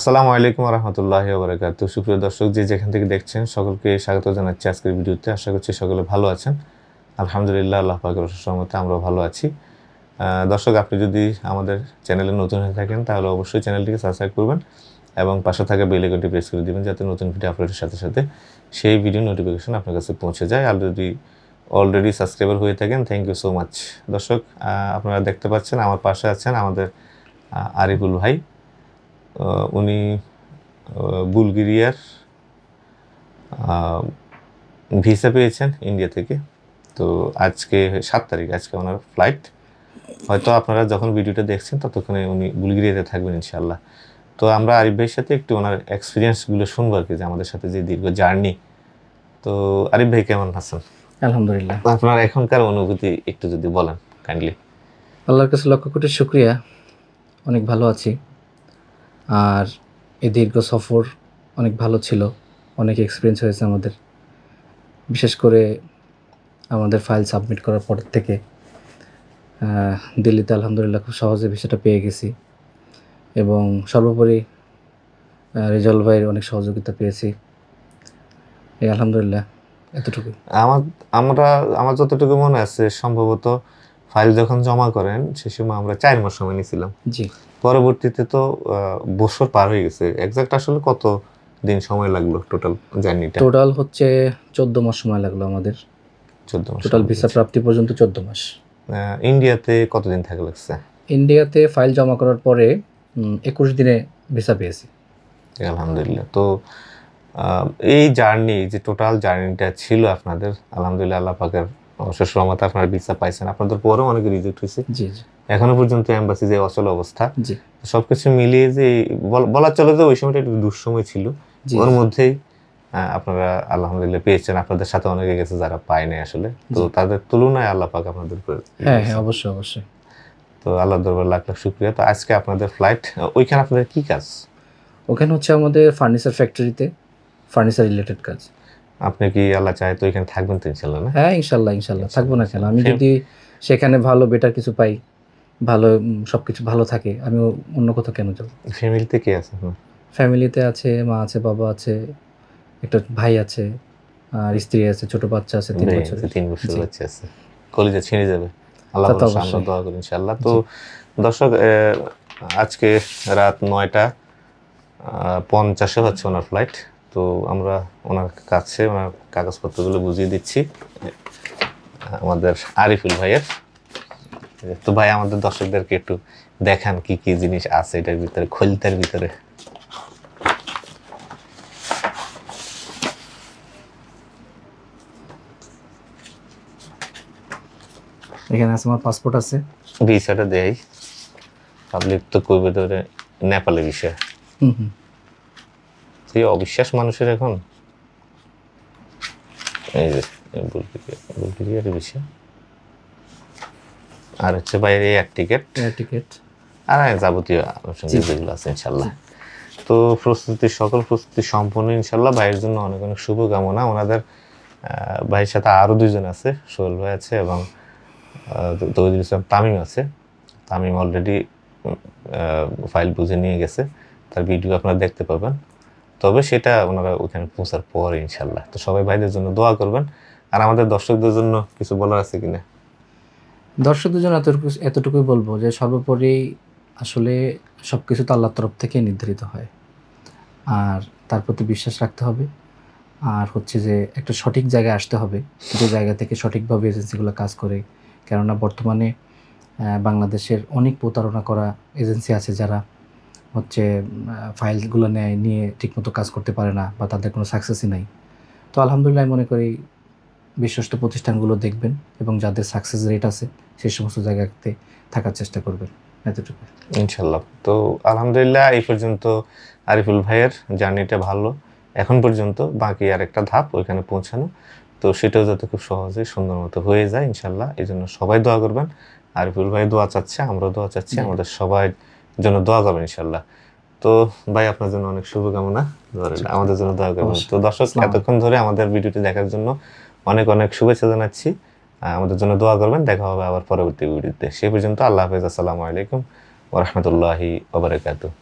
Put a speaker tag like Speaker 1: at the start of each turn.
Speaker 1: আসসালামু আলাইকুম ওয়া রাহমাতুল্লাহি ওয়া বারাকাতুহু। সুপ্রিয় দর্শক, যে যেখান থেকে দেখছেন সকলকে স্বাগত জানাচ্ছি আজকের ভিডিওতে। আশা করছি সকলে ভালো আছেন। আলহামদুলিল্লাহ, আল্লাহ পাকের অশেষ রহমতে আমরাও ভালো আছি। দর্শক, আপনি যদি আমাদের চ্যানেলে নতুন হয়ে থাকেন তাহলে অবশ্যই চ্যানেলটিকে সাবস্ক্রাইব করবেন এবং পাশে থাকা বেল আইকনটি প্রেস করে দিবেন যাতে নতুন ভিডিও আপলোডের সাথে সাথে সেই ভিডিও নোটিফিকেশন আপনার কাছে পৌঁছে যায়। আর যদি অলরেডি সাবস্ক্রাইবার হয়ে থাকেন, থ্যাংক ইউ সো মাচ। দর্শক, আপনারা দেখতে পাচ্ছেন আমার পাশে আছেন আমাদের আরিফুল ভাই। উনি বুলগেরিয়ার ভিসা পেয়েছেন ইন্ডিয়া থেকে। তো আজকে 7 তারিখ, আজকে ওনার ফ্লাইট। হয়তো আপনারা যখন ভিডিওটা দেখছেন ততক্ষণে উনি বুলগেরিয়াতে থাকবেন ইনশাআল্লাহ। তো আমরা আরিফ ভাইয়ের সাথে একটু ওনার এক্সপিরিয়েন্সগুলো শুনবো আর কি, যে আমাদের সাথে যে দীর্ঘ জার্নি। তো আরিফ ভাই, কেমন আছেন?
Speaker 2: আলহামদুলিল্লাহ।
Speaker 1: আপনার এখনকার অনুভূতি একটু যদি বলেন কাইন্ডলি।
Speaker 2: আল্লাহর কাছে লক্ষ কোটি শুকরিয়া, অনেক ভালো আছি। আর এই দীর্ঘ সফর অনেক ভালো ছিল, অনেক এক্সপিরিয়েন্স হয়েছে আমাদের। বিশেষ করে আমাদের ফাইল সাবমিট করার পর থেকে দিল্লিতে আলহামদুলিল্লাহ খুব সহজে ভিসাটা পেয়ে গেছি এবং সর্বোপরি রেজাল ভাইয়ের অনেক সহযোগিতা পেয়েছি। এই আলহামদুলিল্লাহ, এতটুকু।
Speaker 1: আমার যতটুকু মনে আছে, সম্ভবত ফাইল যখন জমা করেন সে সময় আমরা 4 মাস সময় নিয়েছিলাম।
Speaker 2: জি,
Speaker 1: পরবর্তীতে তো বছর পার হয়ে গেছে। এক্সাক্ট আসলে কত দিন সময় লাগলো টোটাল জার্নিটা?
Speaker 2: টোটাল হচ্ছে 14 মাস সময় লাগলো আমাদের।
Speaker 1: 14 মাস।
Speaker 2: টোটাল ভিসা প্রাপ্তি পর্যন্ত 14 মাস।
Speaker 1: ইন্ডিয়াতে কতদিন থাকা লাগছে?
Speaker 2: ইন্ডিয়াতে ফাইল জমা করার পরে 21 দিনে ভিসা পেয়েছি।
Speaker 1: আলহামদুলিল্লাহ। তো এই জার্নি, যে টোটাল জার্নিটা ছিল আপনাদের, আলহামদুলিল্লাহ আল্লাহ পাকের অশেষ রহমতে আপনারা ভিসা পাইছেন। আপনাদের পরেও অনেকে রিজেক্ট হয়েছে।
Speaker 2: জি জি,
Speaker 1: এখনো পর্যন্ত এম্বাসি যে অচল অবস্থা।
Speaker 2: জি,
Speaker 1: সবকিছু মিলিয়ে যে বলা চলে যে ওই সময়টা একটু দুঃসময় ছিল, ওর মধ্যেই আপনারা আলহামদুলিল্লাহ পেয়েছেন। আপনাদের সাথে অনেকে গেছে যারা পায় নাই আসলে। তো তাদের তুলনায় আল্লাহ পাক আপনাদের
Speaker 2: হ্যাঁ হ্যাঁ, অবশ্যই অবশ্যই।
Speaker 1: তো আল্লাহর দরবার লাখ লাখ শুকরিয়া। তো আজকে আপনাদের ফ্লাইট, ওইখানে আপনাদের কি কাজ?
Speaker 2: ওখানে হচ্ছে আমাদের ফার্নিচার ফ্যাক্টরিতে ফার্নিচার রিলেটেড কাজ।
Speaker 1: আপনি কি আল্লাহ চায় তো ওইখানে থাকবেন তো ইনশাল্লাহ? না,
Speaker 2: হ্যাঁ, ইনশাল্লাহ ইনশাল্লাহ থাকবো না কেন। আমি যদি সেখানে ভালো বেটার কিছু পাই, ভালো সব কিছু ভালো থাকে, আমি অন্য কোথাও কেন যাবো?
Speaker 1: ফ্যামিলিতে কে আছে?
Speaker 2: ফ্যামিলিতে আছে, মা আছে, বাবা আছে, একটা ভাই আছে, আর স্ত্রী আছে, ছোট বাচ্চা আছে 3 বছরের।
Speaker 1: 3 বছর বাচ্চা আছে। কলিজা ছিঁড়ে যাবে। আল্লাহ ভরসা, আমরা দোয়া করি ইনশাআল্লাহ। তো দর্শক, আজকে রাত 9:50 হচ্ছে ওনার ফ্লাইট। তো আমরা ওনার কাছে ওনার কাগজপত্রগুলো বুঝিয়ে দিচ্ছি আমাদের আরিফুল ভাইয়ের। তো ভাই, আমাদের দর্শকদেরকে একটু দেখান কি কি জিনিস আছে এটার ভিতরে, খলিতার ভিতরে।
Speaker 2: এখানে আছে আমার পাসপোর্ট আছে।
Speaker 1: ভিসাটা দেয় পাবলিক তো কইবে ধরে নেপালের বিষয়। সেই অবিশ্বাস মানুষের এখন। এই যে বুলগেরিয়ার বিষয়, আর হচ্ছে বাইরে এয়ার টিকেট আর যাবতীয় যেগুলো আছে ইনশাল্লাহ। তো সকল প্রস্তুতি সম্পূর্ণ ইনশাল্লাহ। ভাইয়ের জন্য অনেক অনেক শুভকামনা। ওনাদের ভাইয়ের সাথে আরও 2 জন আছে, সোহেল ভাই আছে এবং তৌহিদুল ইসলাম তামিম আছে। তামিম অলরেডি ফাইল বুঝে নিয়ে গেছে, তার ভিডিও আপনারা দেখতে পাবেন। তবে সেটা ওনারা ওখানে পৌঁছার পরে ইনশাল্লাহ। তো সবাই ভাইদের জন্য দোয়া করবেন। আর আমাদের দর্শকদের জন্য কিছু বলার আছে কিনা?
Speaker 2: দর্শকদের জন্য এতটুকুই বলবো যে সর্বোপরি আসলে সব কিছু তো আল্লাহর তরফ থেকে নির্ধারিত হয়, আর তার প্রতি বিশ্বাস রাখতে হবে। আর হচ্ছে যে একটা সঠিক জায়গায় আসতে হবে, যে জায়গা থেকে সঠিকভাবে এজেন্সিগুলো কাজ করে। কেননা বর্তমানে বাংলাদেশের অনেক প্রতারণা করা এজেন্সি আছে, যারা হচ্ছে ফাইলগুলো নিয়ে ঠিকমতো কাজ করতে পারে না বা তাদের কোনো সাকসেসই নাই। তো আলহামদুলিল্লাহ আমি মনে করি বিশ্বস্ত প্রতিষ্ঠানগুলো দেখবেন এবং যাদের সাকসেস রেট আছে সেই সমস্ত জায়গাতে থাকার চেষ্টা করবেন, এতটুকু
Speaker 1: ইনশাল্লাহ। তো আলহামদুলিল্লাহ, এই পর্যন্ত আরিফুল ভাইয়ের জার্নিটা ভালো এখন পর্যন্ত। বাকি আর একটা ধাপ ওইখানে পৌঁছানো, তো সেটাও যাতে খুব সহজে সুন্দর মতো হয়ে যায় ইনশাল্লাহ। এই জন্য সবাই দোয়া করবেন। আরিফুল ভাই দোয়া চাচ্ছে, আমরাও দোয়া চাচ্ছি, আমাদের সবাই জন্য দোয়া করবেন ইনশাল্লাহ। তো ভাই, আপনার জন্য অনেক শুভকামনা, আমাদের জন্য দোয়া করবেন। তো দর্শক, এতক্ষণ ধরে আমাদের ভিডিওটি দেখার জন্য অনেক অনেক শুভেচ্ছা জানাচ্ছি। আমাদের জন্য দোয়া করবেন। দেখা হবে আবার পরবর্তী ভিডিওতে। সে পর্যন্ত আল্লাহ হাফেজ। আসসালামু আলাইকুম ওয়া রাহমাতুল্লাহি ওয়া বারাকাতুহু।